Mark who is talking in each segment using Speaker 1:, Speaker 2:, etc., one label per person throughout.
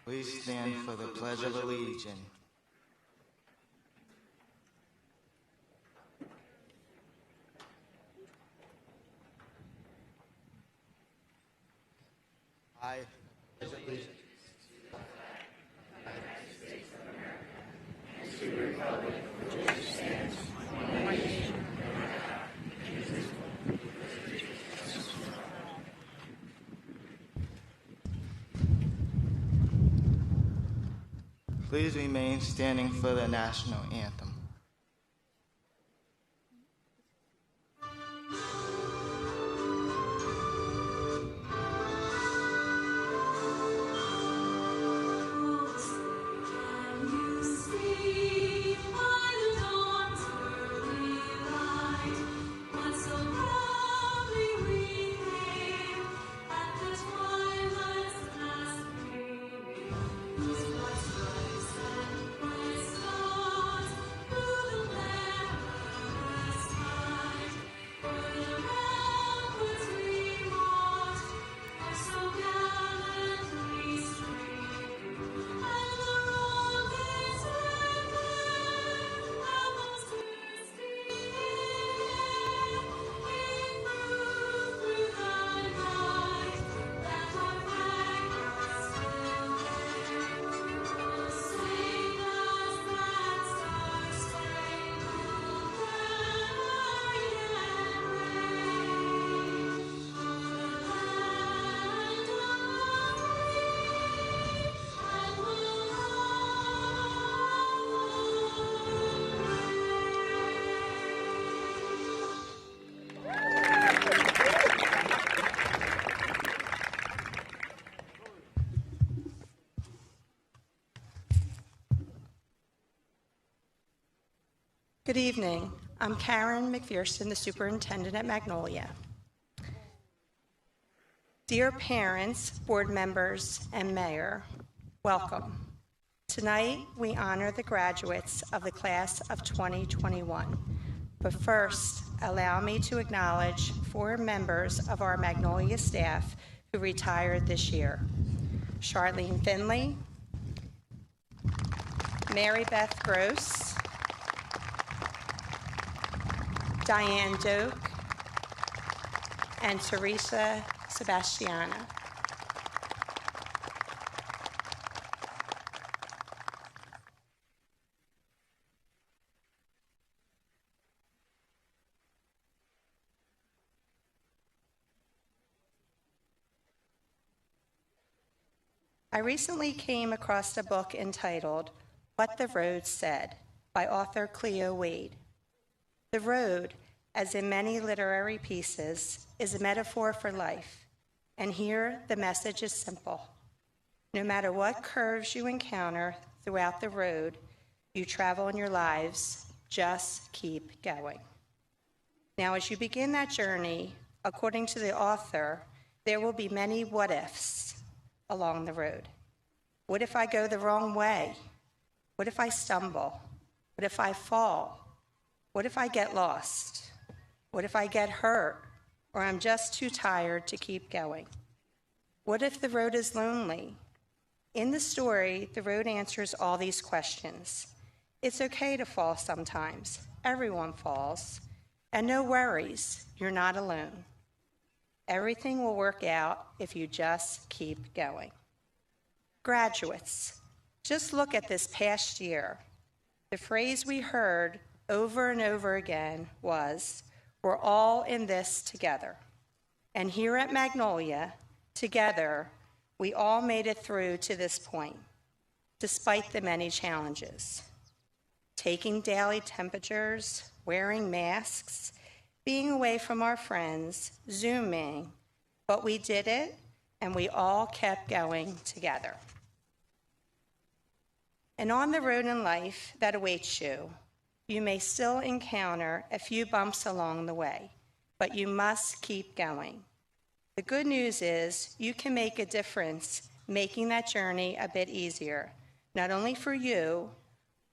Speaker 1: Please stand for the Pledge of Allegiance. I pledge allegiance to the United States of America and to the republic for which it stands, one nation, under God, indivisible, with liberty and justice for all. Please remain standing for the national anthem.
Speaker 2: Good evening. I'm Karen McPherson, the Superintendent at Magnolia. Dear parents, board members, and mayor, welcome. Tonight, we honor the graduates of the class of 2021. But first, allow me to acknowledge 4 members of our Magnolia staff who retired this year. Charlene Finley, Mary Beth Gross, Diane Doak, and Teresa Sebastiana. I recently came across a book entitled What the Road Said by author Cleo Wade. The road, as in many literary pieces, is a metaphor for life, and here the message is simple. No matter what curves you encounter throughout the road you travel in your lives, just keep going. Now, as you begin that journey, according to the author, there will be many what-ifs along the road. What if I go the wrong way? What if I stumble? What if I fall? What if I get lost? What if I get hurt, or I'm just too tired to keep going? What if the road is lonely? In the story, the road answers all these questions. It's okay to fall sometimes. Everyone falls. And no worries, you're not alone. Everything will work out if you just keep going. Graduates, just look at this past year. The phrase we heard over and over again was, we're all in this together. And here at Magnolia, together, we all made it through to this point, despite the many challenges. Taking daily temperatures, wearing masks, being away from our friends, Zooming, but we did it, and we all kept going together. And on the road in life that awaits you, you may still encounter a few bumps along the way, but you must keep going. The good news is you can make a difference making that journey a bit easier, not only for you,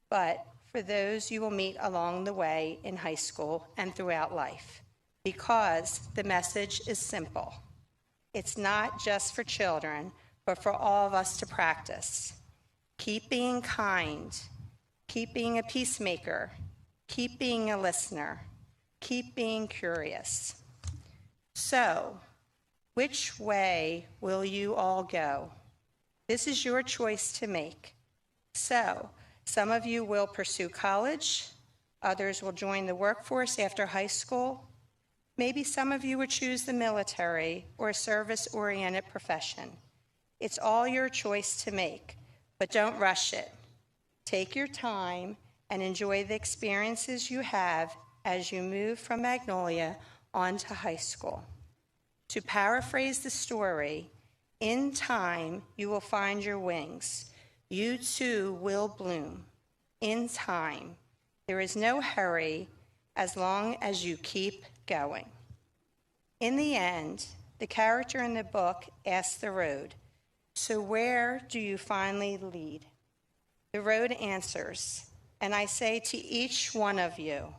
Speaker 2: but for those you will meet along the way in high school and throughout life, because the message is simple. It's not just for children, but for all of us to practice. Keep being kind. Keep being a peacemaker. Keep being a listener. Keep being curious. So, which way will you all go? This is your choice to make. So, some of you will pursue college. Others will join the workforce after high school. Maybe some of you would choose the military or a service-oriented profession. It's all your choice to make, but don't rush it. Take your time and enjoy the experiences you have as you move from Magnolia on to high school. To paraphrase the story, in time you will find your wings. You too will bloom. In time. There is no hurry as long as you keep going. In the end, the character in the book asks the road, "So where do you finally lead?" The road answers, and I say to each one of you,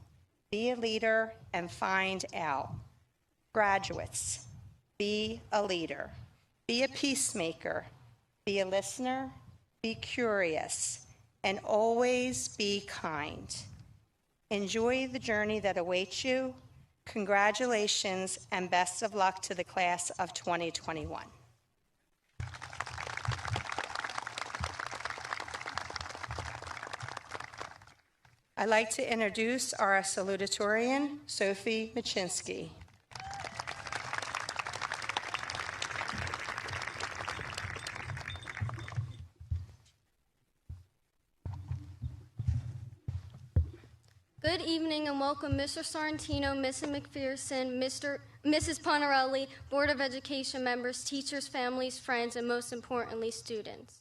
Speaker 2: be a leader and find out. Graduates, be a leader. Be a peacemaker. Be a listener. Be curious. And always be kind. Enjoy the journey that awaits you. Congratulations and best of luck to the class of 2021. I'd like to introduce our salutatorian, Sophie Machinsky.
Speaker 3: Good evening and welcome Mr. Sorrentino, Mrs. McPherson, Mrs. Ponarelli, Board of Education members, teachers, families, friends, and most importantly, students.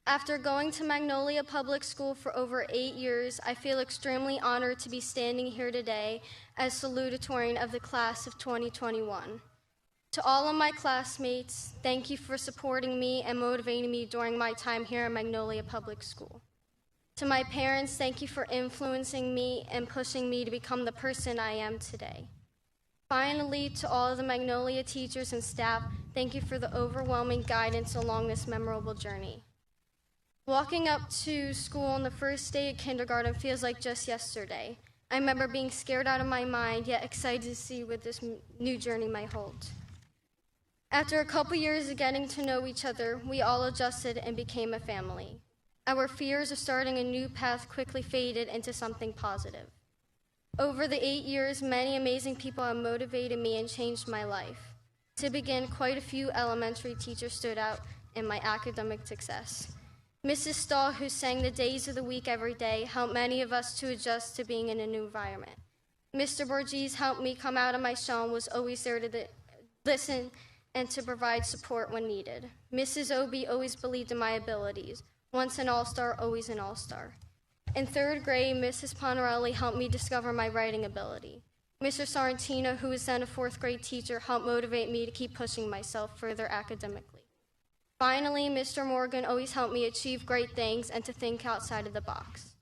Speaker 3: After going to Magnolia Public School for over 8 years, I feel extremely honored to be standing here today as salutatorian of the class of 2021. To all of my classmates, thank you for supporting me and motivating me during my time here at Magnolia Public School. To my parents, thank you for influencing me and pushing me to become the person I am today. Finally, to all of the Magnolia teachers and staff, thank you for the overwhelming guidance along this memorable journey. Walking up to school on the first day of kindergarten feels like just yesterday. I remember being scared out of my mind, yet excited to see what this new journey might hold. After a couple years of getting to know each other, we all adjusted and became a family. Our fears of starting a new path quickly faded into something positive. Over the 8 years, many amazing people have motivated me and changed my life. To begin, quite a few elementary teachers stood out in my academic success. Mrs. Stahl, who sang the days of the week every day, helped many of us to adjust to being in a new environment. Mr. Borges helped me come out of my shell and was always there to listen and to provide support when needed. Mrs. Obie always believed in my abilities. Once an all-star, always an all-star. In 3rd grade, Mrs. Ponarelli helped me discover my writing ability. Mr. Sorrentino, who was then a 4th grade teacher, helped motivate me to keep pushing myself further academically. Finally, Mr. Morgan always helped me achieve great things and to think outside of the box.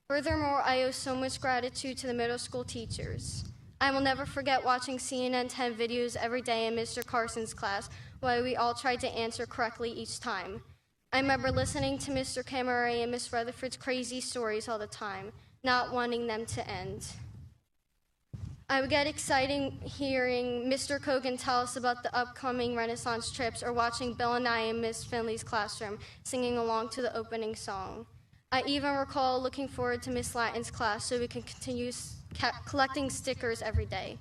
Speaker 3: Furthermore, I owe so much gratitude to the middle school teachers. I will never forget watching CNN 10 videos every day in Mr. Carson's class while we all tried to answer correctly each time. I remember listening to Mr. Camare and Miss Rutherford's crazy stories all the time, not wanting them to end. I would get excited hearing Mr. Kogan tell us about the upcoming Renaissance trips or watching Bill and I in Miss Finley's classroom singing along to the opening song. I even recall looking forward to Miss Latin's class so we can continue collecting stickers every day.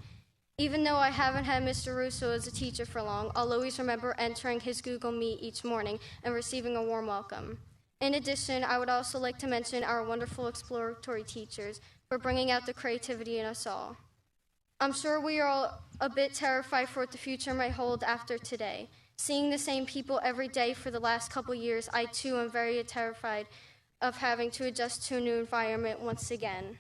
Speaker 3: Even though I haven't had Mr. Russo as a teacher for long, I'll always remember entering his Google Meet each morning and receiving a warm welcome. In addition, I would also like to mention our wonderful exploratory teachers for bringing out the creativity in us all. I'm sure we are all a bit terrified for what the future might hold after today. Seeing the same people every day for the last couple years, I too am very terrified of having to adjust to a new environment once again.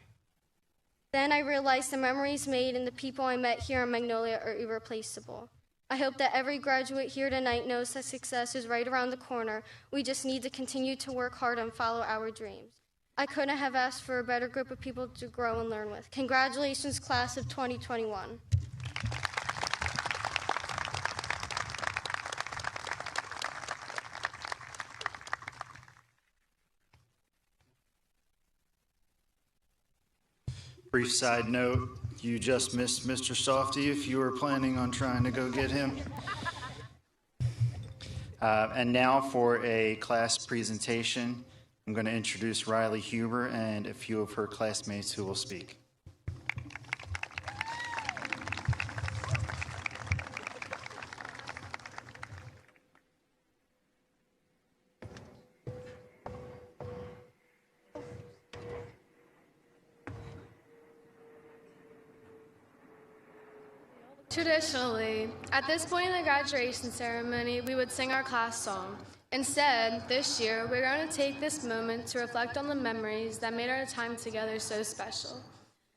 Speaker 3: Then I realized the memories made and the people I met here in Magnolia are irreplaceable. I hope that every graduate here tonight knows that success is right around the corner. We just need to continue to work hard and follow our dreams. I couldn't have asked for a better group of people to grow and learn with. Congratulations, class of 2021.
Speaker 4: Brief side note, you just missed Mr. Softy if you were planning on trying to go get him. And now for a class presentation, I'm going to introduce Riley Huber and a few of her classmates who will speak.
Speaker 5: Traditionally, at this point in the graduation ceremony, we would sing our class song. Instead, this year, we're going to take this moment to reflect on the memories that made our time together so special.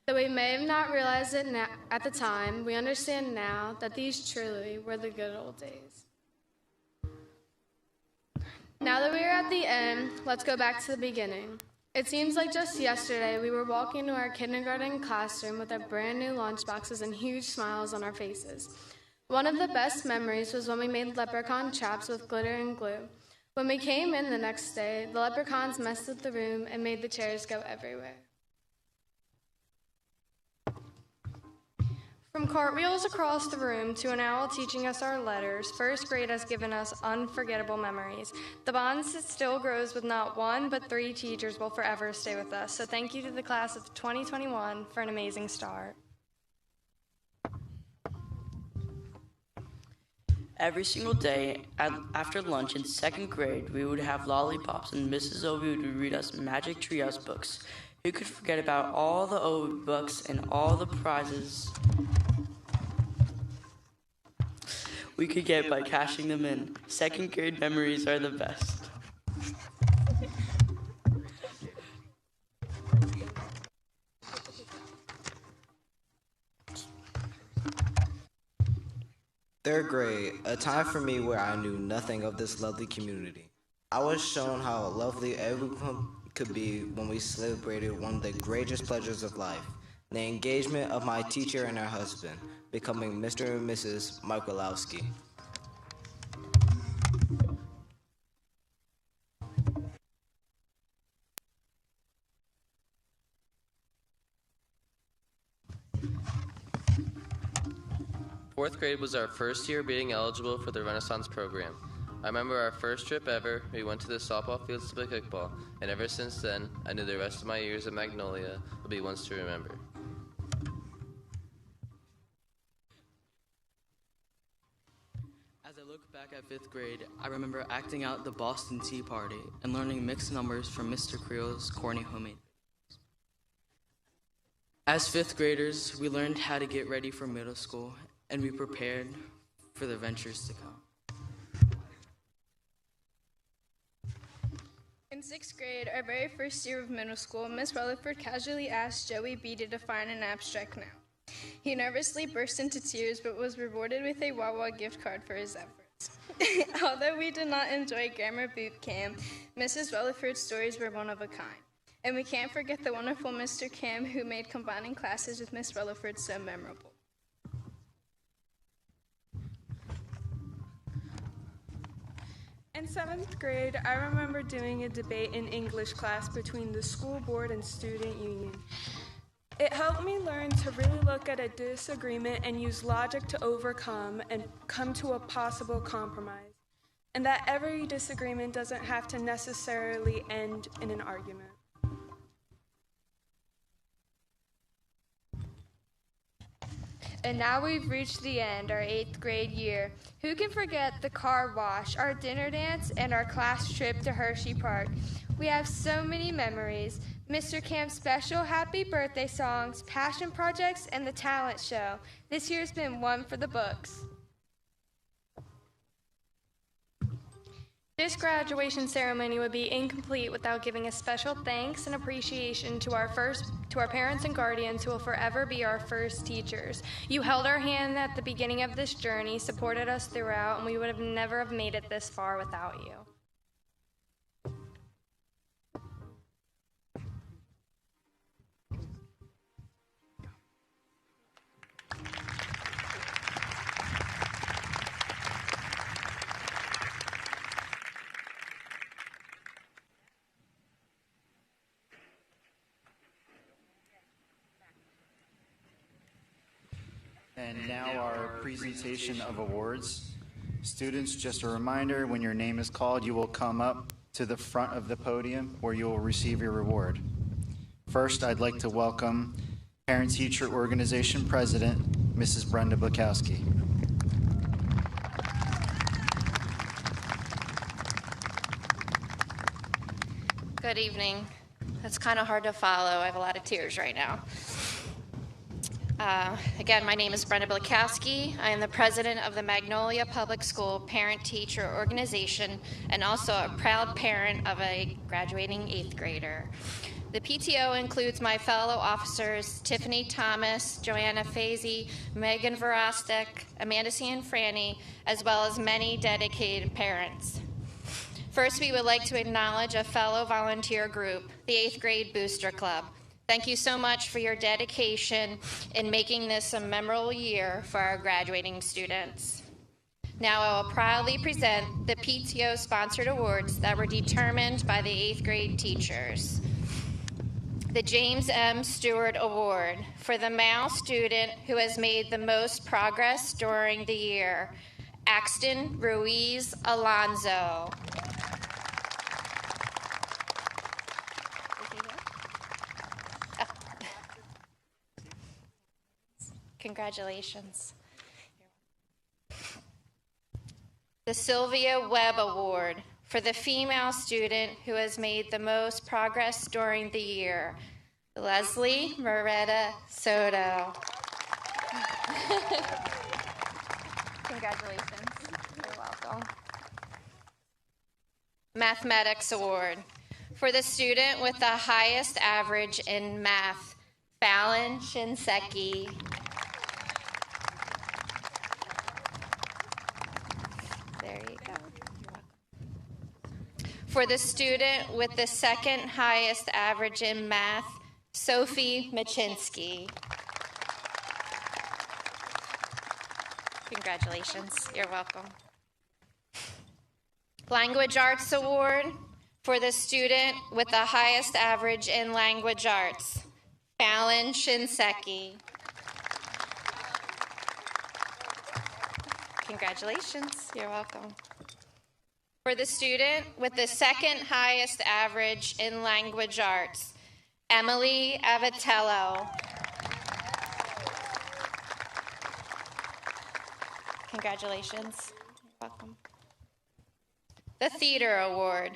Speaker 5: Though we may have not realized it at the time, we understand now that these truly were the good old days. Now that we are at the end, let's go back to the beginning. It seems like just yesterday we were walking to our kindergarten classroom with our brand new lunchboxes and huge smiles on our faces. One of the best memories was when we made leprechaun traps with glitter and glue. When we came in the next day, the leprechauns messed up the room and made the chairs go everywhere. From cartwheels across the room to an owl teaching us our letters, first grade has given us unforgettable memories. The bond that still grows with not one but 3 teachers will forever stay with us. So thank you to the class of 2021 for an amazing start.
Speaker 6: Every single day after lunch in 2nd grade, we would have lollipops and Mrs. Ovi would read us Magic Treehouse books. Who could forget about all the Ovi books and all the prizes we could get by cashing them in? 2nd grade memories are the best.
Speaker 7: Third grade, a time for me where I knew nothing of this lovely community. I was shown how lovely everyone could be when we celebrated one of the greatest pleasures of life, the engagement of my teacher and her husband, becoming Mr. and Mrs. Michaelowski.
Speaker 8: Fourth grade was our first year being eligible for the Renaissance program. I remember our first trip ever, we went to the softball fields to play kickball, and ever since then, I knew the rest of my years at Magnolia will be ones to remember.
Speaker 6: As I look back at 5th grade, I remember acting out the Boston Tea Party and learning mixed numbers from Mr. Creel's corny homemade. As 5th graders, we learned how to get ready for middle school, and we prepared for the ventures to come.
Speaker 9: In 6th grade, our very first year of middle school, Miss Rutherford casually asked Joey B. to define an abstract noun. He nervously burst into tears, but was rewarded with a Wawa gift card for his efforts. Although we did not enjoy grammar boot camp, Mrs. Rutherford's stories were one of a kind. And we can't forget the wonderful Mr. Kim who made combining classes with Miss Rutherford so memorable.
Speaker 10: In 7th grade, I remember doing a debate in English class between the school board and student union. It helped me learn to really look at a disagreement and use logic to overcome and come to a possible compromise, and that every disagreement doesn't have to necessarily end in an argument.
Speaker 11: And now we've reached the end, our 8th grade year. Who can forget the car wash, our dinner dance, and our class trip to Hershey Park? We have so many memories. Mr. Camp's special happy birthday songs, passion projects, and the talent show. This year's been one for the books.
Speaker 5: This graduation ceremony would be incomplete without giving a special thanks and appreciation to our parents and guardians who will forever be our first teachers. You held our hand at the beginning of this journey, supported us throughout, and we would have never have made it this far without you.
Speaker 4: And now our presentation of awards. Students, just a reminder, when your name is called, you will come up to the front of the podium where you will receive your reward. First, I'd like to welcome Parent-Teacher Organization President, Mrs. Brenda Blakowski.
Speaker 12: Good evening. It's kind of hard to follow. I have a lot of tears right now. Again, my name is Brenda Blakowski. I am the president of the Magnolia Public School Parent-Teacher Organization and also a proud parent of a graduating 8th grader. The PTO includes my fellow officers Tiffany Thomas, Joanna Fazy, Megan Verostek, Amanda Cianfrani, as well as many dedicated parents. First, we would like to acknowledge a fellow volunteer group, the 8th grade Booster Club. Thank you so much for your dedication in making this a memorable year for our graduating students. Now I will proudly present the PTO-sponsored awards that were determined by the 8th grade teachers. The James M. Stewart Award for the male student who has made the most progress during the year, Axton Ruiz Alonzo. Congratulations. The Sylvia Webb Award for the female student who has made the most progress during the year, Leslie Moretta Soto. Congratulations. You're welcome. Mathematics Award for the student with the highest average in math, Fallon Shinseki. There you go. For the student with the second highest average in math, Sophie Machinsky. Congratulations. You're welcome. Language Arts Award for the student with the highest average in language arts, Fallon Shinseki. Congratulations. You're welcome. For the student with the second highest average in language arts, Emily Avitello. Congratulations. You're welcome. The Theater Award,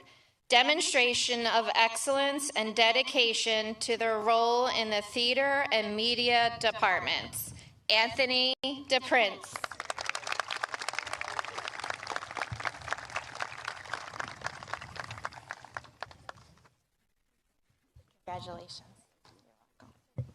Speaker 12: demonstration of excellence and dedication to their role in the theater and media departments, Anthony DePrince. Congratulations. You're welcome.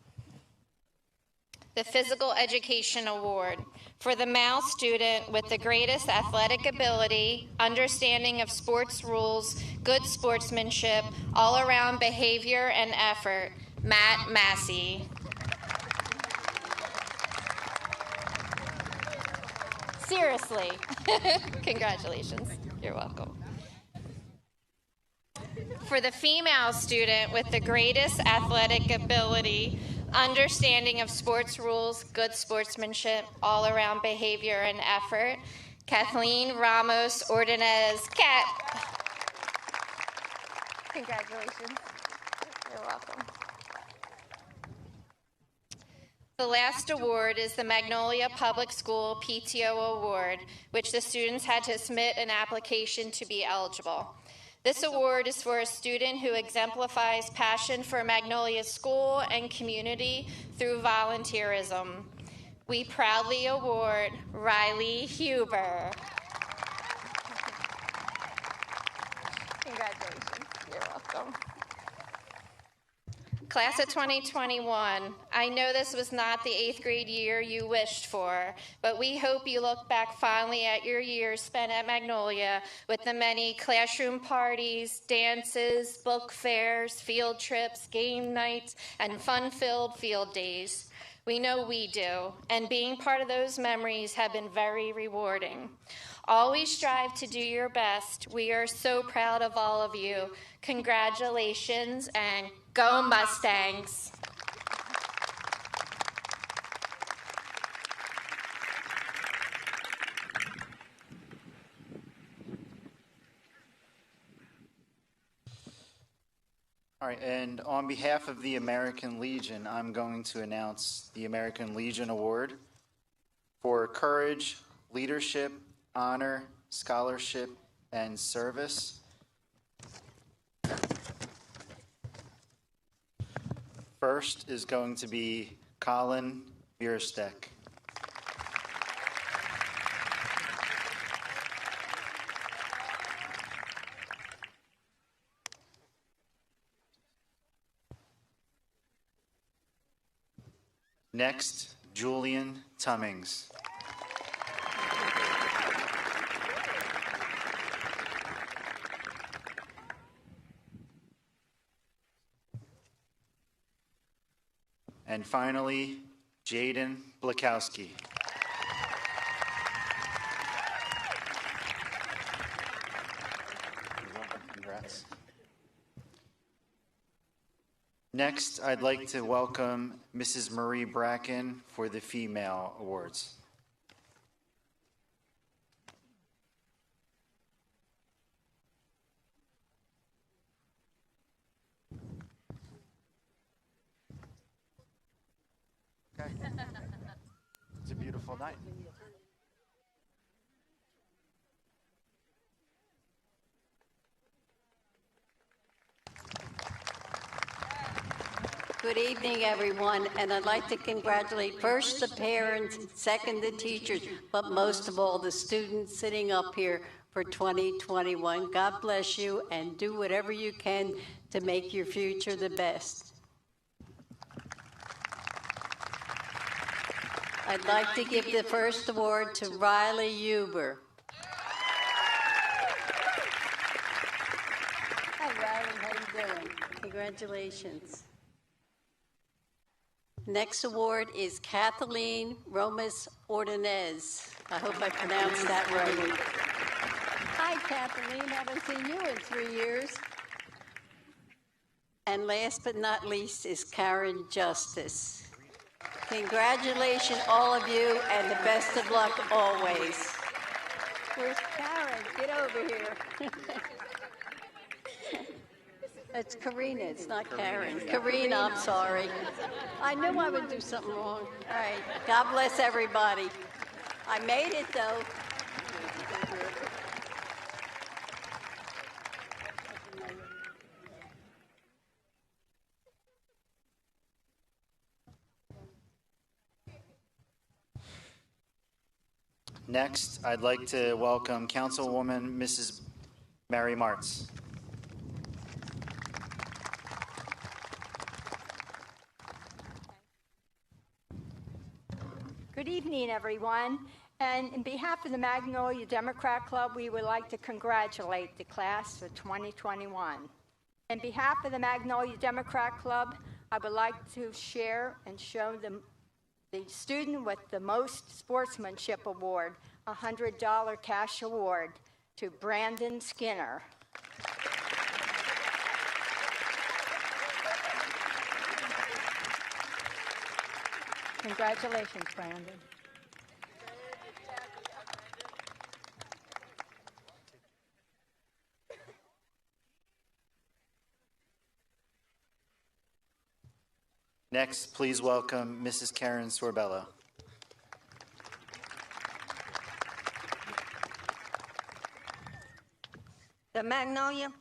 Speaker 12: The Physical Education Award for the male student with the greatest athletic ability, understanding of sports rules, good sportsmanship, all-around behavior and effort, Matt Massey. Seriously. Congratulations. You're welcome. For the female student with the greatest athletic ability, understanding of sports rules, good sportsmanship, all-around behavior and effort, Kathleen Ramos Ordonez. Kat. Congratulations. You're welcome. The last award is the Magnolia Public School PTO Award, which the students had to submit an application to be eligible. This award is for a student who exemplifies passion for Magnolia School and community through volunteerism. We proudly award Riley Huber. Congratulations. You're welcome. Class of 2021, I know this was not the 8th grade year you wished for, but we hope you look back fondly at your years spent at Magnolia with the many classroom parties, dances, book fairs, field trips, game nights, and fun-filled field days. We know we do, and being part of those memories have been very rewarding. Always strive to do your best. We are so proud of all of you. Congratulations, and go Mustangs!
Speaker 4: All right, and on behalf of the American Legion, I'm going to announce the American Legion Award for courage, leadership, honor, scholarship, and service. First is going to be Colin Bierstek. Next, Julian Tummings. And finally, Jaden Blakowski. Congrats. Next, I'd like to welcome Mrs. Marie Bracken for the Female Awards. Okay. It's a beautiful night.
Speaker 1: Good evening, everyone, and I'd like to congratulate first the parents, second the teachers, but most of all the students sitting up here for 2021. God bless you, and do whatever you can to make your future the best. I'd like to give the first award to Riley Huber. Hi, Riley, how you doing? Congratulations. Next award is Kathleen Romas Ordonez. I hope I pronounced that right. Hi, Kathleen. Haven't seen you in 3 years. And last but not least is Karen Justice. Congratulations, all of you, and the best of luck always. Where's Karen? Get over here. It's Karina, it's not Karen. Karina, I'm sorry. I knew I would do something wrong. All right, God bless everybody. I made it, though.
Speaker 4: Next, I'd like to welcome Councilwoman Mrs. Mary Martz.
Speaker 13: Good evening, everyone. And on behalf of the Magnolia Democrat Club, we would like to congratulate the class of 2021. On behalf of the Magnolia Democrat Club, I would like to share and show the student with the most sportsmanship award, a $100 cash award, to Brandon Skinner. Congratulations, Brandon.
Speaker 4: Next, please welcome Mrs. Karen Sorbello.
Speaker 14: The Magnolia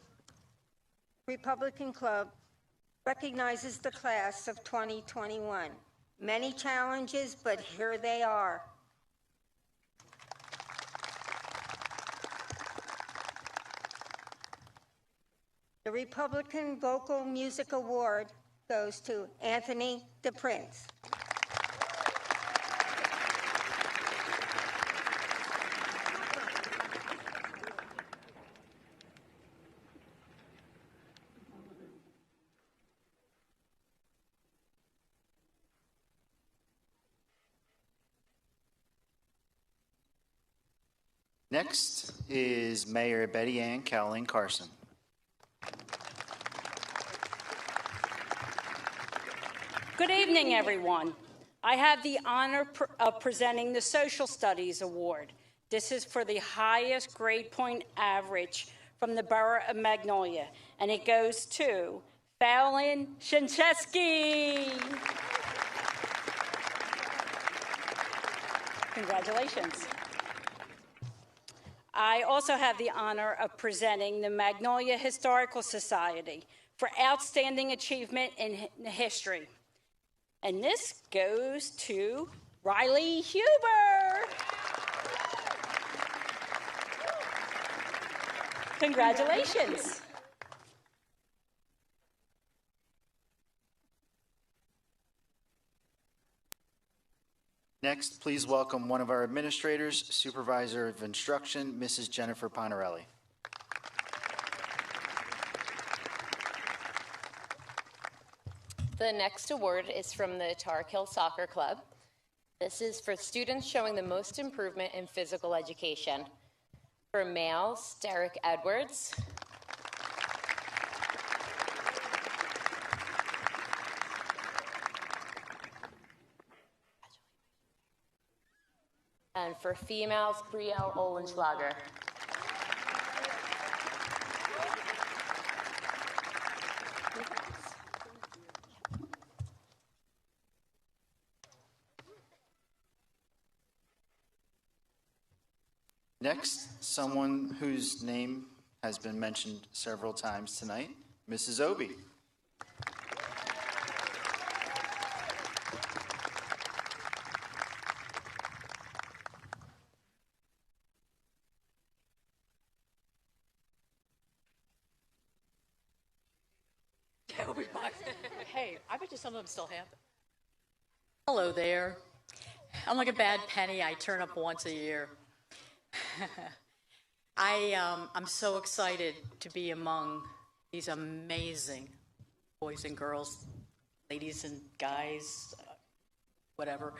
Speaker 14: Republican Club recognizes the class of 2021. Many challenges, but here they are. The Republican Vocal Music Award goes to Anthony DePrince.
Speaker 4: Next is Mayor Betty Ann Cowling Carson.
Speaker 15: Good evening, everyone. I have the honor of presenting the Social Studies Award. This is for the highest grade point average from the Borough of Magnolia, and it goes to Fallon Shincheski. Congratulations. I also have the honor of presenting the Magnolia Historical Society for outstanding achievement in history. And this goes to Riley Huber. Congratulations.
Speaker 4: Next, please welcome one of our administrators, Supervisor of Instruction, Mrs. Jennifer Ponarelli.
Speaker 16: The next award is from the Tar Heel Soccer Club. This is for students showing the most improvement in physical education. For males, Derek Edwards. And for females, Brielle Olenschlager.
Speaker 4: Next, someone whose name has been mentioned several times tonight, Mrs. Obi.
Speaker 17: Hey, I bet you some of them still have it. Hello there. I'm like a bad penny. I turn up once a year. I'm so excited to be among these amazing boys and girls, ladies and guys, whatever.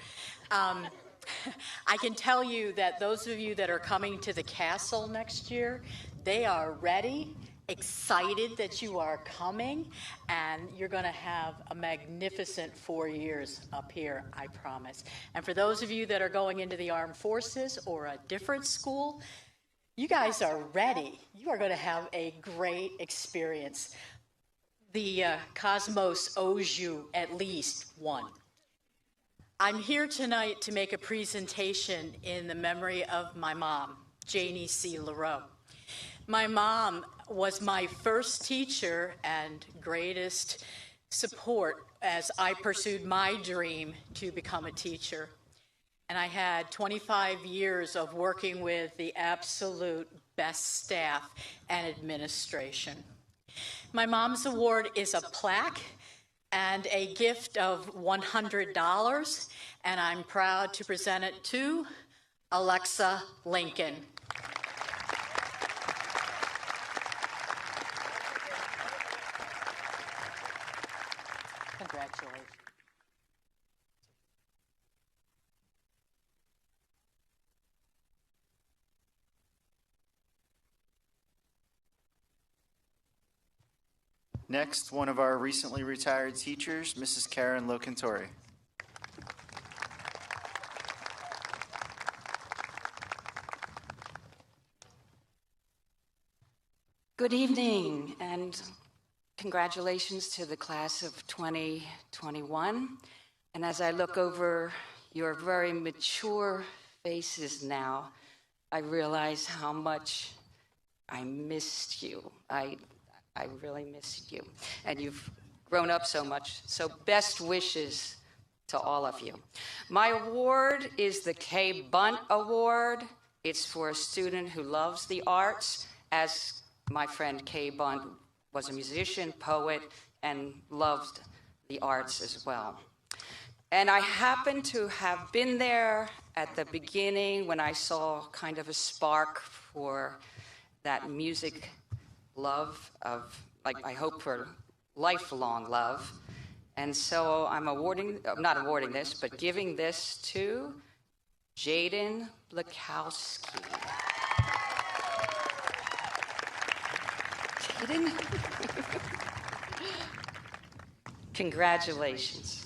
Speaker 17: I can tell you that those of you that are coming to the castle next year, they are ready, excited that you are coming, and you're going to have a magnificent 4 years up here, I promise. And for those of you that are going into the armed forces or a different school, you guys are ready. You are going to have a great experience. The Cosmos owes you at least one. I'm here tonight to make a presentation in the memory of my mom, Janie C. LaRoe. My mom was my first teacher and greatest support as I pursued my dream to become a teacher. And I had 25 years of working with the absolute best staff and administration. My mom's award is a plaque and a gift of $100, and I'm proud to present it to Alexa Lincoln. Congratulations.
Speaker 4: Next, one of our recently retired teachers, Mrs. Karen Locantori.
Speaker 18: Good evening, and congratulations to the class of 2021. And as I look over your very mature faces now, I realize how much I missed you. I really missed you. And you've grown up so much. So best wishes to all of you. My award is the K. Bunt Award. It's for a student who loves the arts, as my friend Kay Bunt was a musician, poet, and loved the arts as well. And I happen to have been there at the beginning when I saw kind of a spark for that music love of, like, I hope for lifelong love. And so I'm not awarding this, but giving this to Jaden Blakowski. Jaden? Congratulations.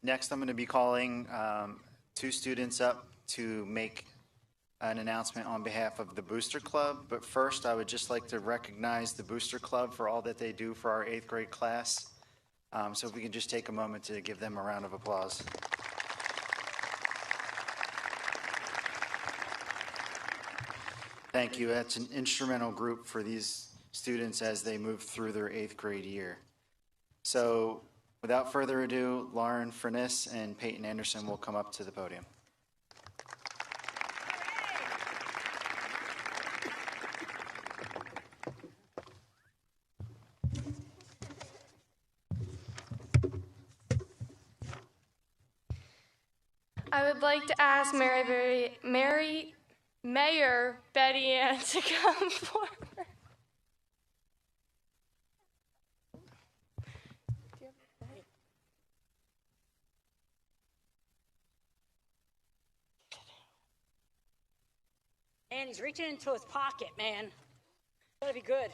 Speaker 4: Next, I'm going to be calling two students up to make an announcement on behalf of the Booster Club. But first, I would just like to recognize the Booster Club for all that they do for our 8th grade class. So if we can just take a moment to give them a round of applause. Thank you. That's an instrumental group for these students as they move through their 8th grade year. So without further ado, Lauren Furness and Peyton Anderson will come up to the podium.
Speaker 5: I would like to ask Mayor Betty Ann to come forward.
Speaker 15: And he's reaching into his pocket, man. That'd be good.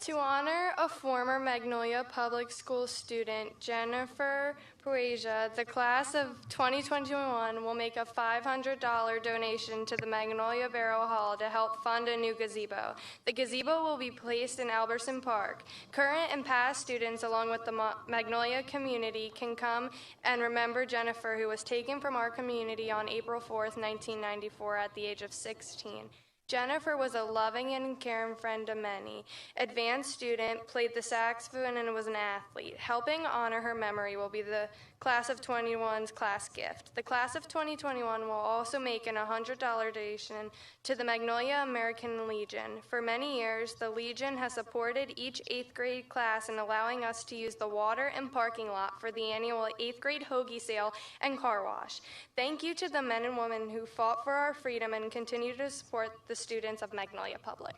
Speaker 5: To honor a former Magnolia Public School student, Jennifer Poasia, the class of 2021 will make a $500 donation to the Magnolia Barrow Hall to help fund a new gazebo. The gazebo will be placed in Albertson Park. Current and past students, along with the Magnolia community, can come and remember Jennifer, who was taken from our community on April 4th, 1994 at the age of 16. Jennifer was a loving and caring friend to many. Advanced student, played the saxophone, and was an athlete. Helping honor her memory will be the Class of 21's class gift. The Class of 2021 will also make an $100 donation to the Magnolia American Legion. For many years, the Legion has supported each 8th grade class in allowing us to use the water and parking lot for the annual 8th grade hoagie sale and car wash. Thank you to the men and women who fought for our freedom and continue to support the students of Magnolia Public.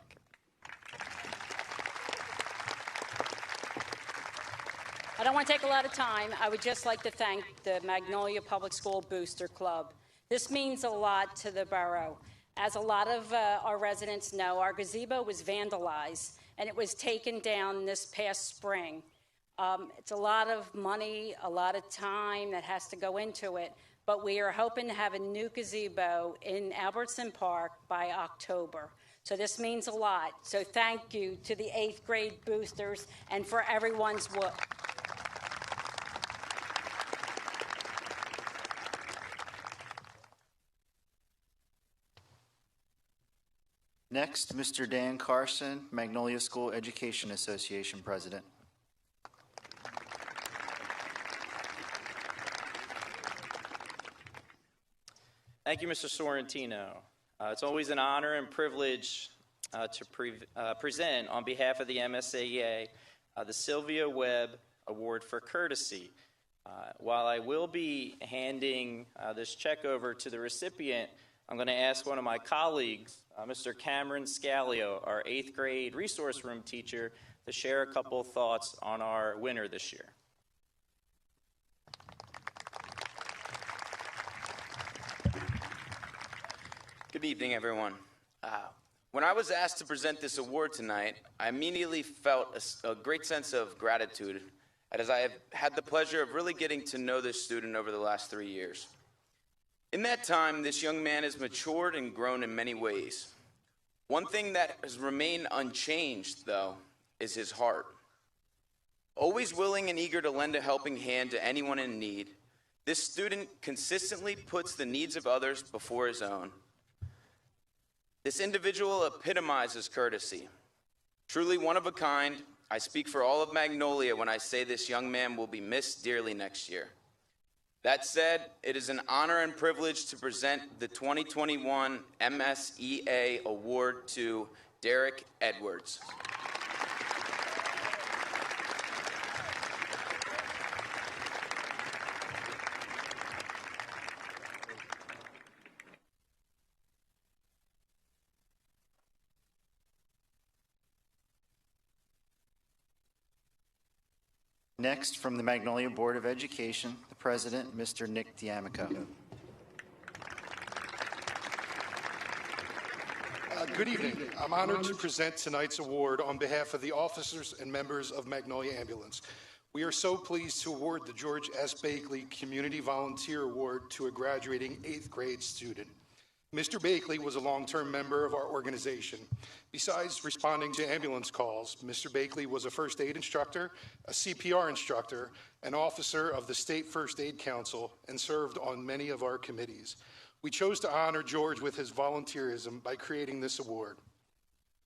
Speaker 15: I don't want to take a lot of time. I would just like to thank the Magnolia Public School Booster Club. This means a lot to the borough. As a lot of our residents know, our gazebo was vandalized, and it was taken down this past spring. It's a lot of money, a lot of time that has to go into it, but we are hoping to have a new gazebo in Albertson Park by October. So this means a lot. So thank you to the 8th grade boosters and for everyone's work.
Speaker 4: Next, Mr. Dan Carson, Magnolia School Education Association President.
Speaker 19: Thank you, Mr. Sorrentino. It's always an honor and privilege to present on behalf of the MSAEA the Sylvia Webb Award for Courtesy. While I will be handing this check over to the recipient, I'm going to ask one of my colleagues, Mr. Cameron Scalio, our 8th grade resource room teacher, to share a couple of thoughts on our winner this year.
Speaker 20: Good evening, everyone. When I was asked to present this award tonight, I immediately felt a great sense of gratitude, as I have had the pleasure of really getting to know this student over the last 3 years. In that time, this young man has matured and grown in many ways. One thing that has remained unchanged, though, is his heart. Always willing and eager to lend a helping hand to anyone in need, this student consistently puts the needs of others before his own. This individual epitomizes courtesy. Truly one of a kind, I speak for all of Magnolia when I say this young man will be missed dearly next year. That said, it is an honor and privilege to present the 2021 MSEA Award to Derek Edwards.
Speaker 4: Next, from the Magnolia Board of Education, the President, Mr. Nick D'Amico.
Speaker 21: Good evening. I'm honored to present tonight's award on behalf of the officers and members of Magnolia Ambulance. We are so pleased to award the George S. Bakley Community Volunteer Award to a graduating 8th grade student. Mr. Bakley was a long-term member of our organization. Besides responding to ambulance calls, Mr. Bakley was a first aid instructor, a CPR instructor, an officer of the State First Aid Council, and served on many of our committees. We chose to honor George with his volunteerism by creating this award.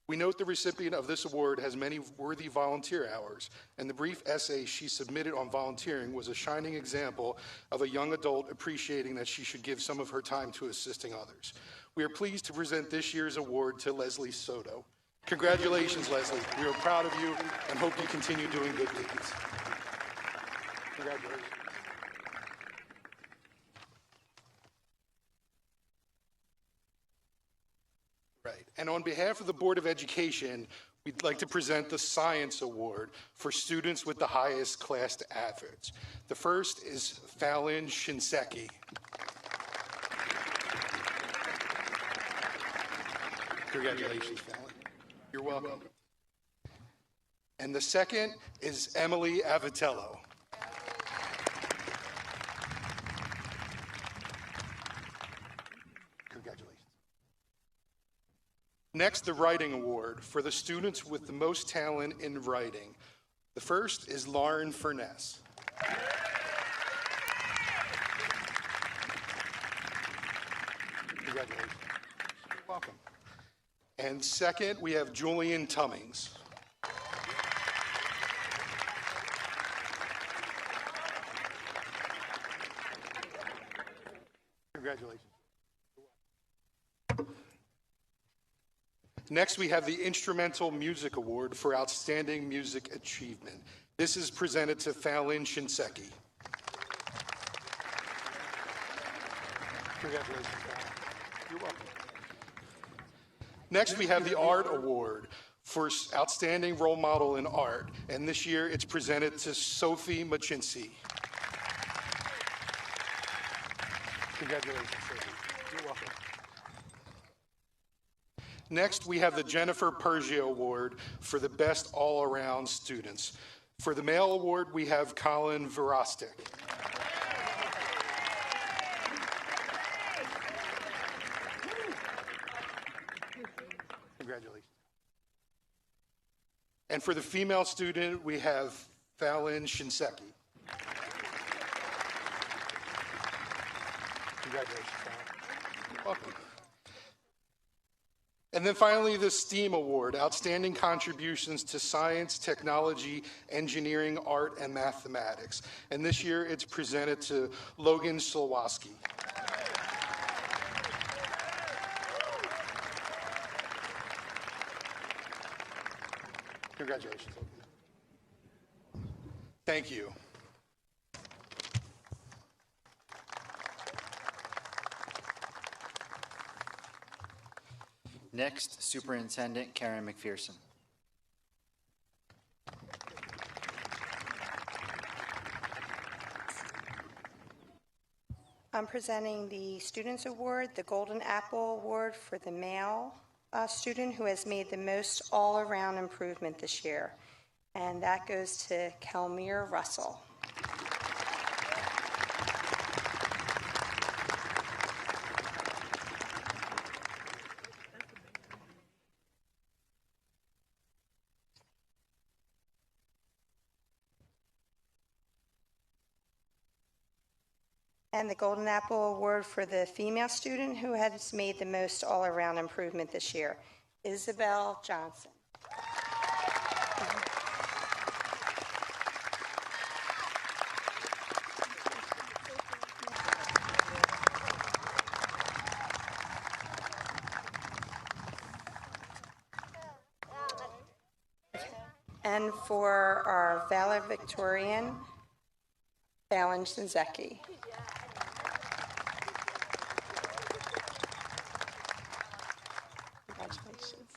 Speaker 21: We note the recipient of this award has many worthy volunteer hours, and the brief essay she submitted on volunteering was a shining example of a young adult appreciating that she should give some of her time to assisting others. We are pleased to present this year's award to Leslie Soto. Congratulations, Leslie. We are proud of you and hope you continue doing good deeds. Congratulations. Right. And on behalf of the Board of Education, we'd like to present the Science Award for students with the highest class average. The first is Fallon Shinseki. Congratulations, Fallon. You're welcome. And the second is Emily Avitello. Congratulations. Next, the Writing Award for the students with the most talent in writing. The first is Lauren Furness. Congratulations. You're welcome. And second, we have Julian Tummings. Congratulations. Next, we have the Instrumental Music Award for Outstanding Music Achievement. This is presented to Fallon Shinseki. Congratulations, Fallon. You're welcome. Next, we have the Art Award for Outstanding Role Model in Art, and this year it's presented to Sophie Machinsky. Congratulations, Sophie. You're welcome. Next, we have the Jennifer Persia Award for the Best All-Around Students. For the male award, we have Colin Verostic. Congratulations. And for the female student, we have Fallon Shinseki. Congratulations, Fallon. You're welcome. And then finally, the STEAM Award, Outstanding Contributions to Science, Technology, Engineering, Art, and Mathematics. And this year, it's presented to Logan Slowoski. Congratulations. Thank you.
Speaker 4: Next, Superintendent Karen McPherson.
Speaker 2: I'm presenting the Students Award, the Golden Apple Award for the male student who has made the most all-around improvement this year, and that goes to Kelmir Russell. And the Golden Apple Award for the female student who has made the most all-around improvement this year, Isabel Johnson. And for our valedictorian, Fallon Shinseki. Congratulations.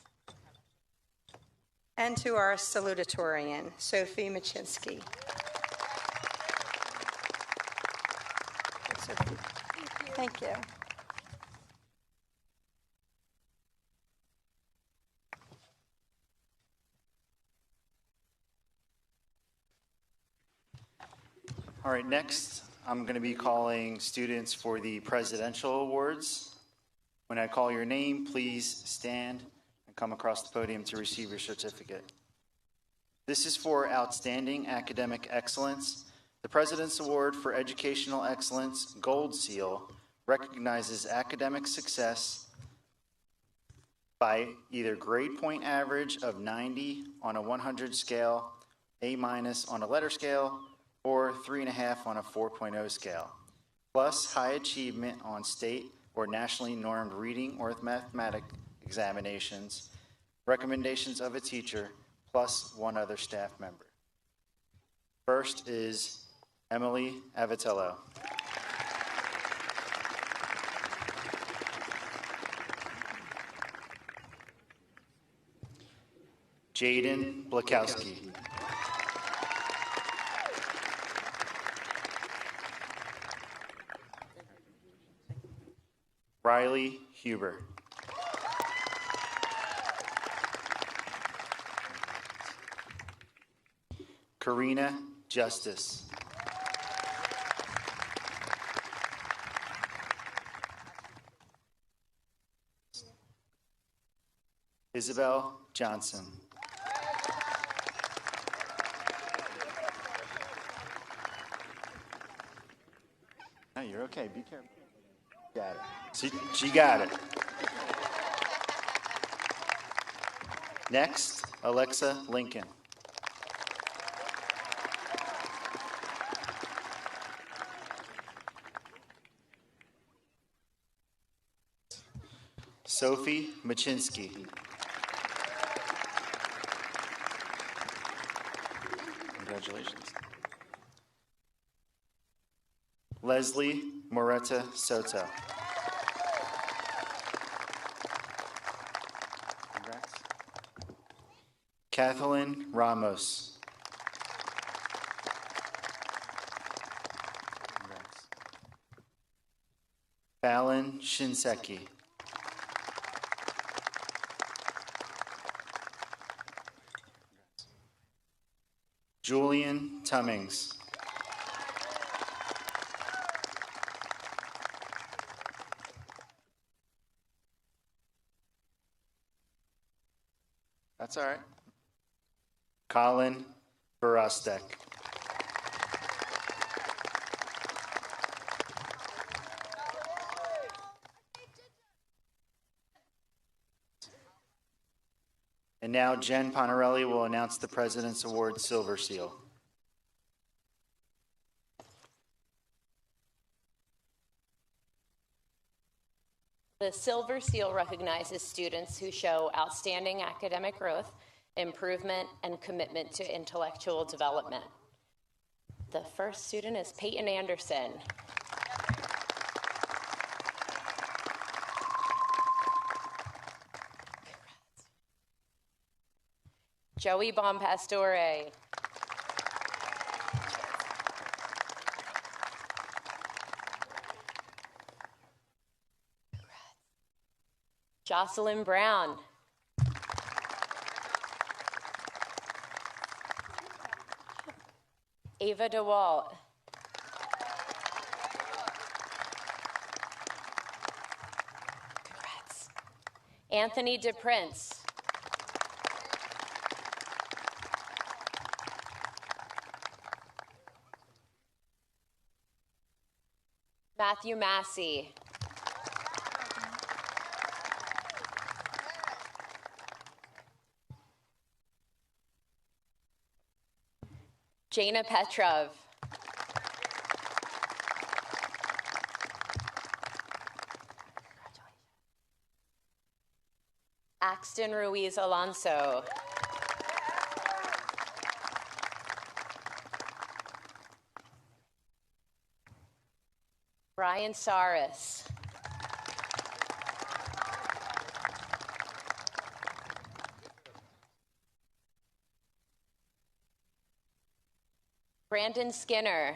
Speaker 2: And to our salutatorian, Sophie Machinsky. Sophie. Thank you.
Speaker 4: All right, next, I'm going to be calling students for the presidential awards. When I call your name, please stand and come across the podium to receive your certificate. This is for outstanding academic excellence. The President's Award for Educational Excellence Gold Seal recognizes academic success by either grade point average of 90 on a 100 scale, A- on a letter scale, or 3.5 on a 4.0 scale, plus high achievement on state or nationally normed reading or mathematic examinations, recommendations of a teacher, plus one other staff member. First is Emily Avitello. Jaden Blakowski. Riley Huber. Karina Justice. Isabel Johnson. No, you're okay. Be careful. Got it. She got it. Next, Alexa Lincoln. Sophie Machinsky. Congratulations. Leslie Moretta Soto. Congrats. Kathleen Ramos. Congrats. Fallon Shinseki. Julian Tummings. That's all right. Colin Barostek. And now Jen Ponarelli will announce the President's Award Silver Seal.
Speaker 16: The Silver Seal recognizes students who show outstanding academic growth, improvement, and commitment to intellectual development. The first student is Peyton Anderson. Joey Bompastore. Jocelyn Brown. Ava DeWalt. Congrats. Anthony DePrince. Matthew Massey. Jana Petrov. Axton Ruiz Alonso. Brian Saris. Brandon Skinner.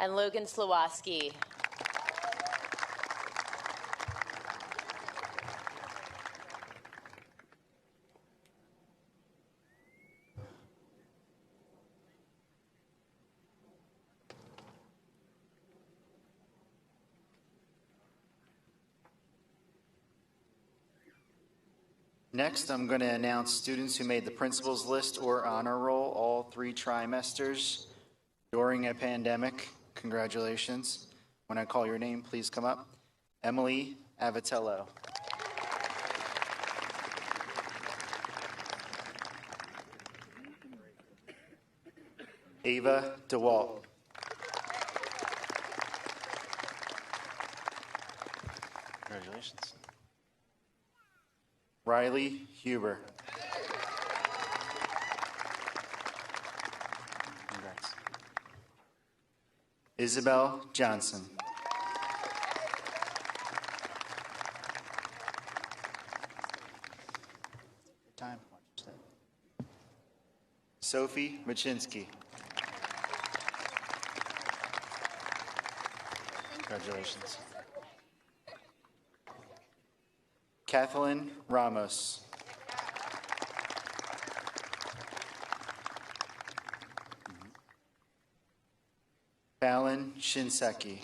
Speaker 16: And Logan Slowoski.
Speaker 4: Next, I'm going to announce students who made the principal's list or honor roll all 3 trimesters during a pandemic. Congratulations. When I call your name, please come up. Emily Avitello. Ava DeWalt. Congratulations. Riley Huber. Congrats. Isabel Johnson. Time. Sophie Machinsky. Congratulations. Kathleen Ramos. Fallon Shinseki.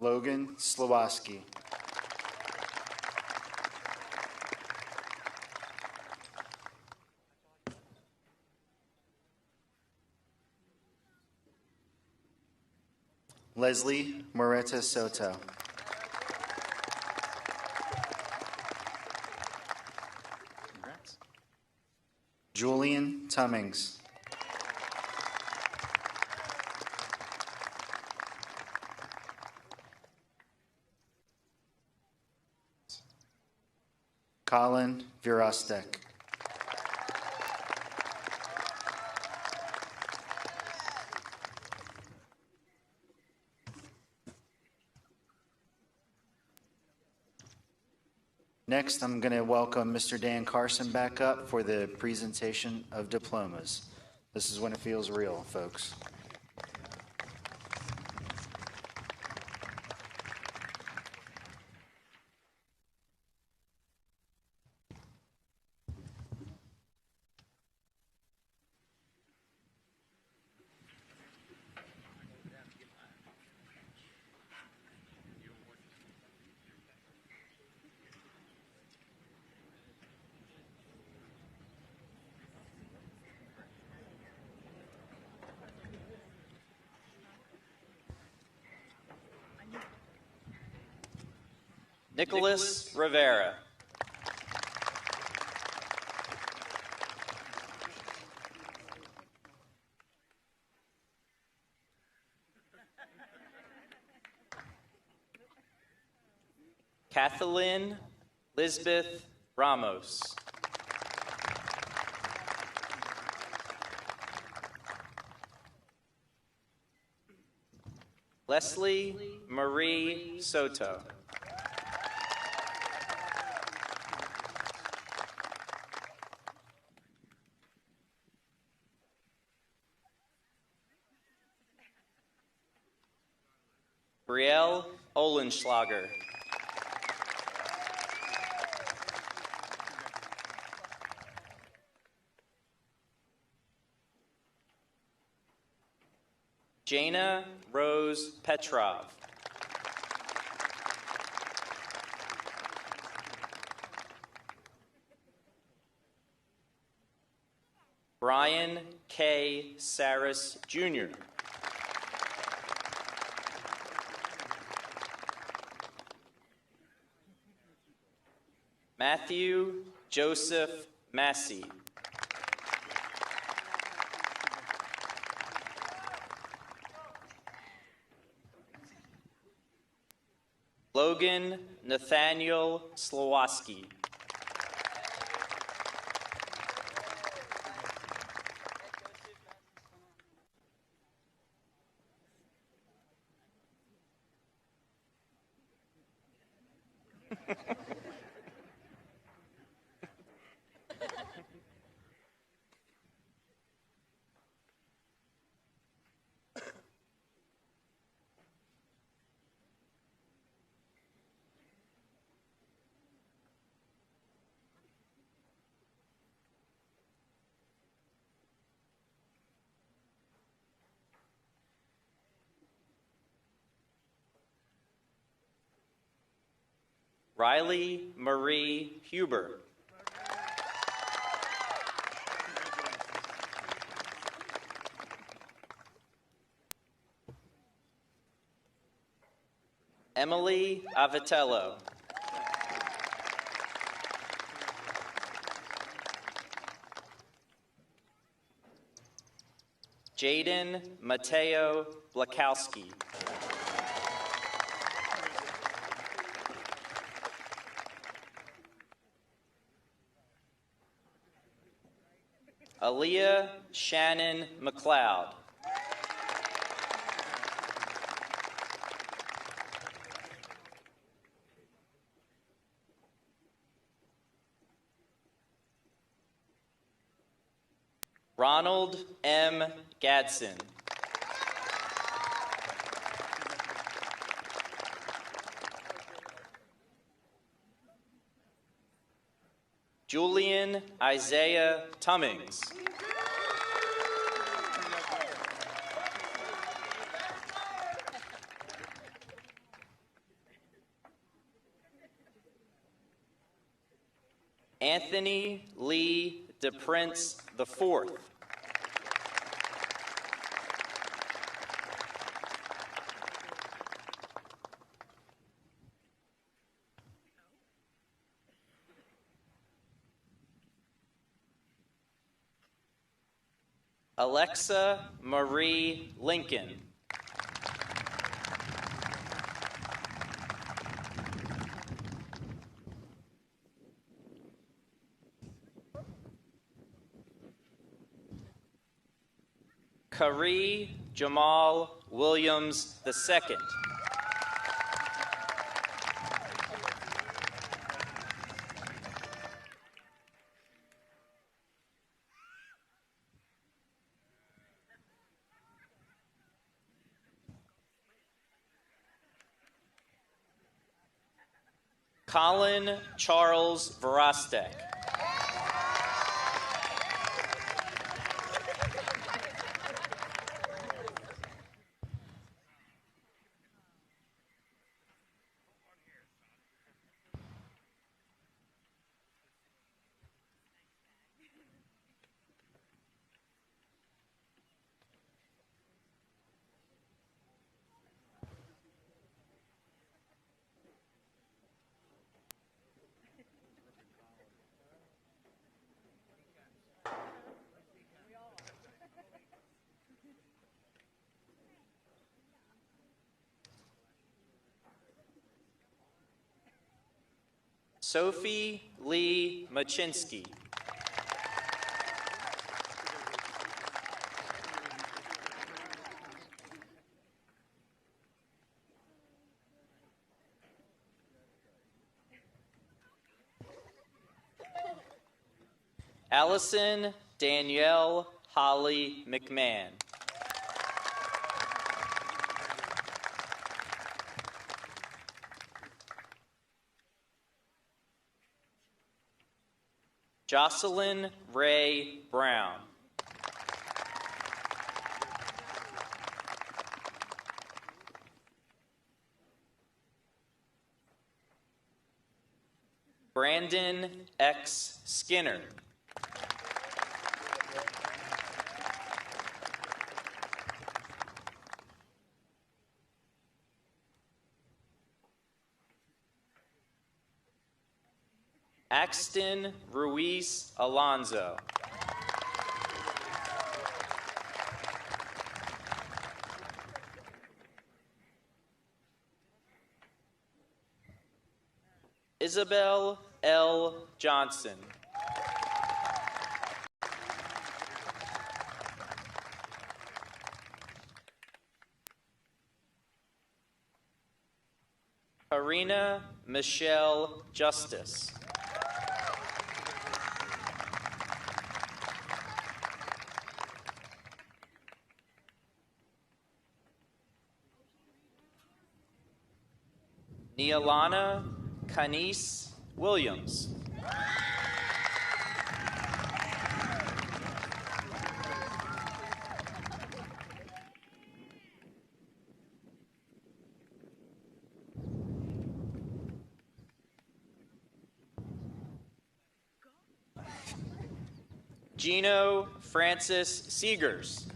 Speaker 4: Logan Slowoski. Leslie Moreta Soto. Congrats. Julian Tummings. Colin Virostek. Next, I'm going to welcome Mr. Dan Carson back up for the presentation of diplomas. This is when it feels real, folks.
Speaker 19: Nicholas Rivera. Kathleen Lisbeth Ramos. Leslie Marie Soto. Brielle Olenschlager. Jana Rose Petrov. Brian K. Saris, Jr. Matthew Joseph Massey. Logan Nathaniel Slowoski. Riley Marie Huber. Emily Avitello. Jaden Mateo Blakowski. Aaliyah Shannon McLeod. Ronald M. Gadsden. Julian Isaiah Tummings. Anthony Lee DePrince IV. Alexa Marie Lincoln. Kari Jamal Williams II. Colin Charles Verostek. Sophie Lee Machinsky. Allison Danielle Holly McMahon. Jocelyn Ray Brown. Brandon X. Skinner. Axton Ruiz Alonzo. Isabel L. Johnson. Karina Michelle Justice. Nealana Kanice Williams. Gino Francis Seegers.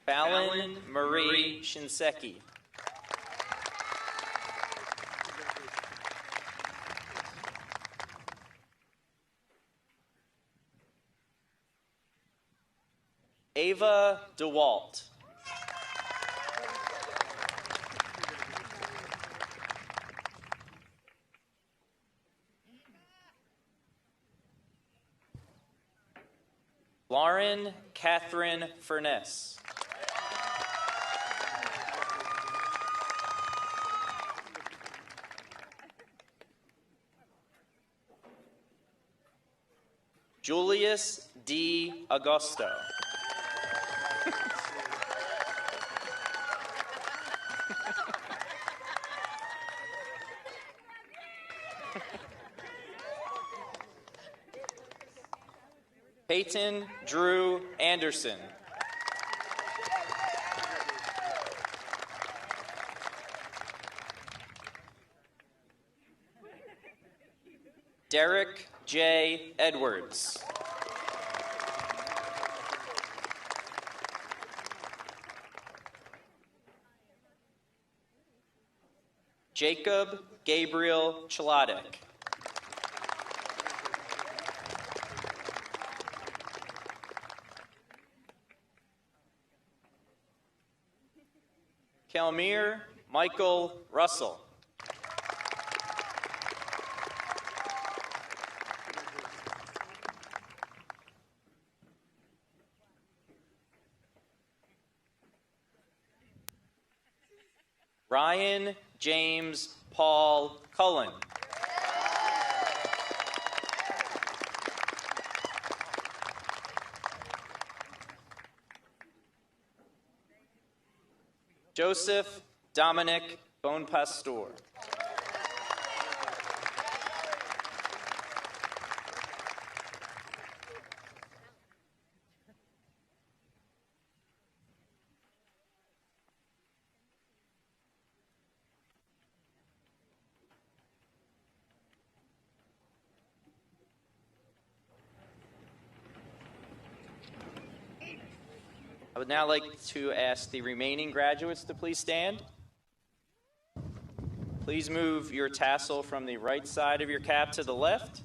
Speaker 19: Fallon Marie Shinseki. Ava DeWalt. Lauren Catherine Furness. Julius D. Augusto. Peyton Drew Anderson. Derek J. Edwards. Jacob Gabriel Chladek. Kelmir Michael Russell. Ryan James Paul Cullen. Joseph Dominic Bonpastor. I would now like to ask the remaining graduates to please stand. Please move your tassel from the right side of your cap to the left.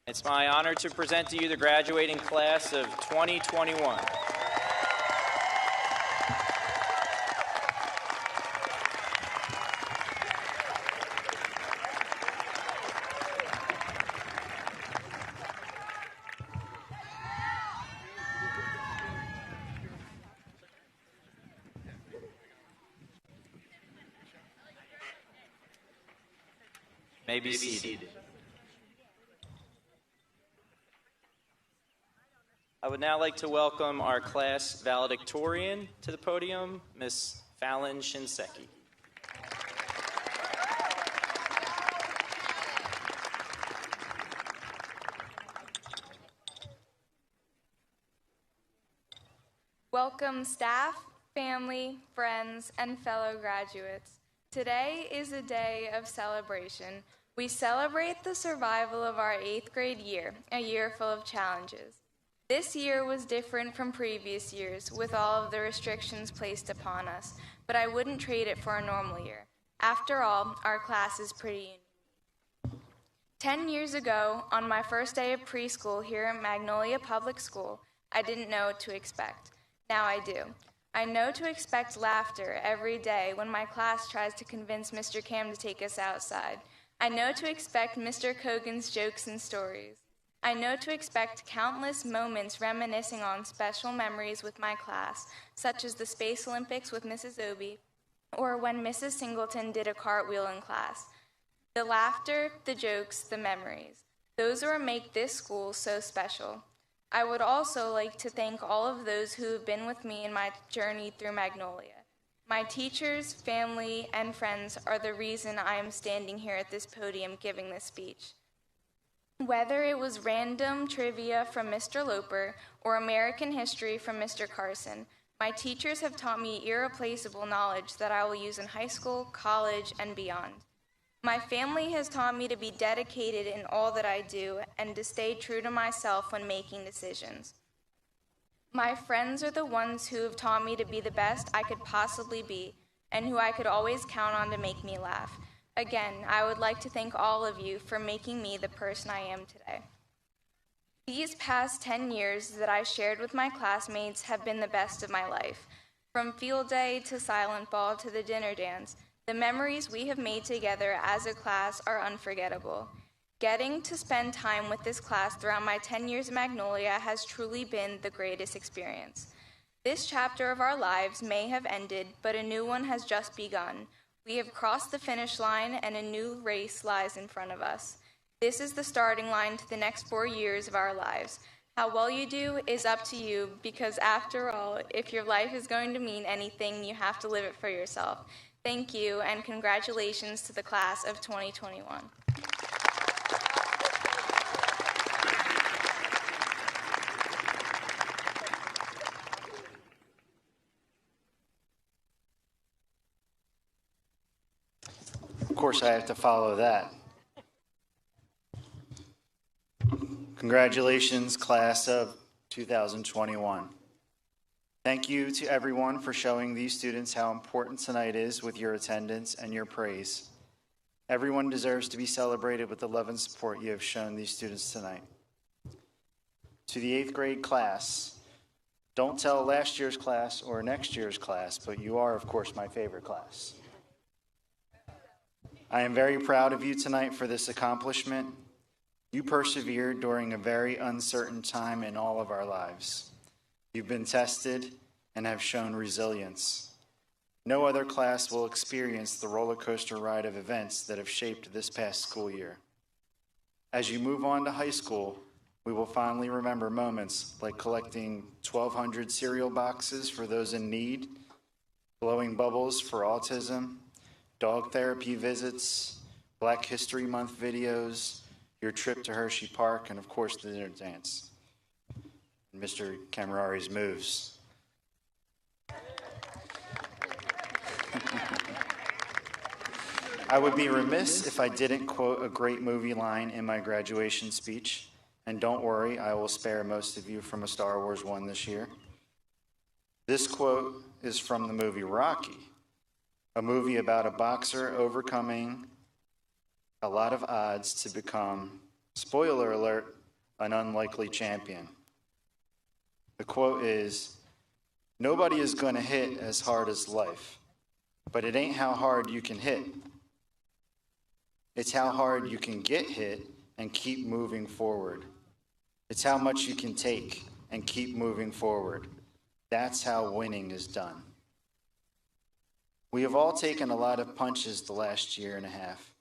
Speaker 19: It's my honor to present to you the graduating class of 2021. May be seated. I would now like to welcome our class valedictorian to the podium, Ms. Fallon Shinseki.
Speaker 11: Welcome staff, family, friends, and fellow graduates. Today is a day of celebration. We celebrate the survival of our 8th grade year, a year full of challenges. This year was different from previous years, with all of the restrictions placed upon us, but I wouldn't trade it for a normal year. After all, our class is pretty unique. 10 years ago, on my first day of preschool here at Magnolia Public School, I didn't know what to expect. Now I do. I know to expect laughter every day when my class tries to convince Mr. Cam to take us outside. I know to expect Mr. Cogan's jokes and stories. I know to expect countless moments reminiscing on special memories with my class, such as the Space Olympics with Mrs. Obie,
Speaker 3: or when Mrs. Singleton did a cartwheel in class. The laughter, the jokes, the memories. Those are what make this school so special. I would also like to thank all of those who have been with me in my journey through Magnolia. My teachers, family, and friends are the reason I am standing here at this podium giving this speech. Whether it was random trivia from Mr. Loper or American history from Mr. Carson, my teachers have taught me irreplaceable knowledge that I will use in high school, college, and beyond. My family has taught me to be dedicated in all that I do and to stay true to myself when making decisions. My friends are the ones who have taught me to be the best I could possibly be and who I could always count on to make me laugh. Again, I would like to thank all of you for making me the person I am today. These past 10 years that I shared with my classmates have been the best of my life. From field day to silent ball to the dinner dance, the memories we have made together as a class are unforgettable. Getting to spend time with this class throughout my 10 years at Magnolia has truly been the greatest experience. This chapter of our lives may have ended, but a new one has just begun. We have crossed the finish line and a new race lies in front of us. This is the starting line to the next 4 years of our lives. How well you do is up to you because after all, if your life is going to mean anything, you have to live it for yourself. Thank you and congratulations to the class of 2021.
Speaker 4: Of course, I have to follow that. Congratulations, class of 2021. Thank you to everyone for showing these students how important tonight is with your attendance and your praise. Everyone deserves to be celebrated with the love and support you have shown these students tonight. To the 8th grade class, don't tell last year's class or next year's class, but you are, of course, my favorite class. I am very proud of you tonight for this accomplishment. You persevered during a very uncertain time in all of our lives. You've been tested and have shown resilience. No other class will experience the roller coaster ride of events that have shaped this past school year. As you move on to high school, we will fondly remember moments like collecting 1,200 cereal boxes for those in need, blowing bubbles for autism, dog therapy visits, Black History Month videos, your trip to Hershey Park, and of course the dinner dance. And Mr. Camerari's moves. I would be remiss if I didn't quote a great movie line in my graduation speech, and don't worry, I will spare most of you from a Star Wars one this year. This quote is from the movie Rocky, a movie about a boxer overcoming a lot of odds to become, spoiler alert, an unlikely champion. The quote is, "Nobody is going to hit as hard as life, but it ain't how hard you can hit. It's how hard you can get hit and keep moving forward. It's how much you can take and keep moving forward. That's how winning is done." We have all taken a lot of punches the last year and a half.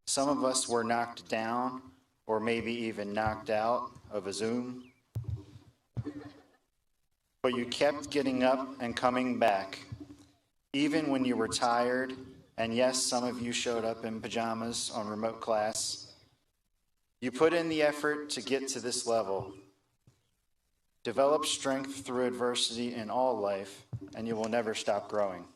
Speaker 4: Some of us were knocked down or maybe even knocked out of a Zoom. But you kept getting up and coming back, even when you were tired, and yes, some of you showed up in pajamas on remote class. You put in the effort to get to this level. Develop strength through adversity in all life, and you will never stop growing.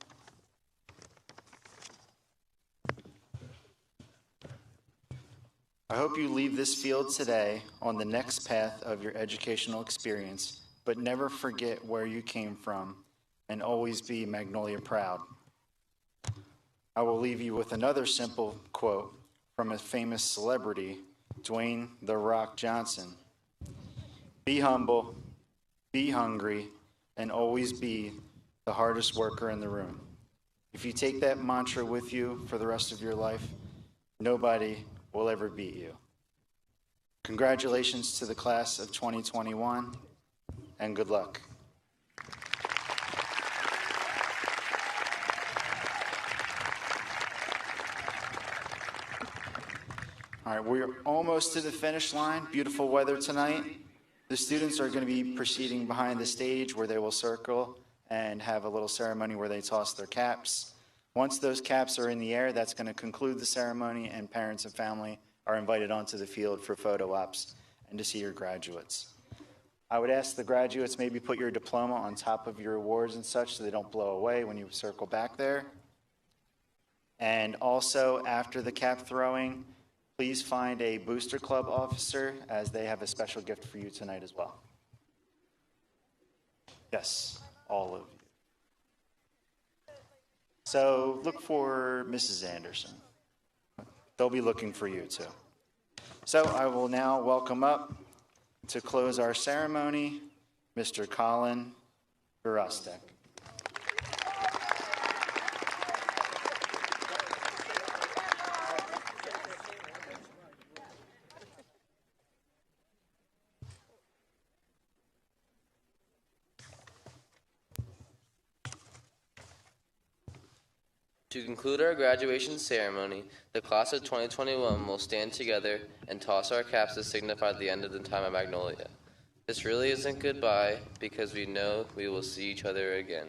Speaker 4: I hope you leave this field today on the next path of your educational experience, but never forget where you came from and always be Magnolia proud. I will leave you with another simple quote from a famous celebrity, Dwayne "The Rock" Johnson. Be humble, be hungry, and always be the hardest worker in the room. If you take that mantra with you for the rest of your life, nobody will ever beat you. Congratulations to the class of 2021, and good luck. All right, we're almost to the finish line. Beautiful weather tonight. The students are going to be proceeding behind the stage where they will circle and have a little ceremony where they toss their caps. Once those caps are in the air, that's going to conclude the ceremony, and parents and family are invited onto the field for photo ops and to see your graduates. I would ask the graduates maybe put your diploma on top of your awards and such so they don't blow away when you circle back there. And also, after the cap throwing, please find a Booster Club officer, as they have a special gift for you tonight as well. Yes, all of you. So look for Mrs. Anderson. They'll be looking for you too. So I will now welcome up to close our ceremony, Mr. Colin Burustek.
Speaker 8: To conclude our graduation ceremony, the class of 2021 will stand together and toss our caps to signify the end of the time at Magnolia. This really isn't goodbye because we know we will see each other again.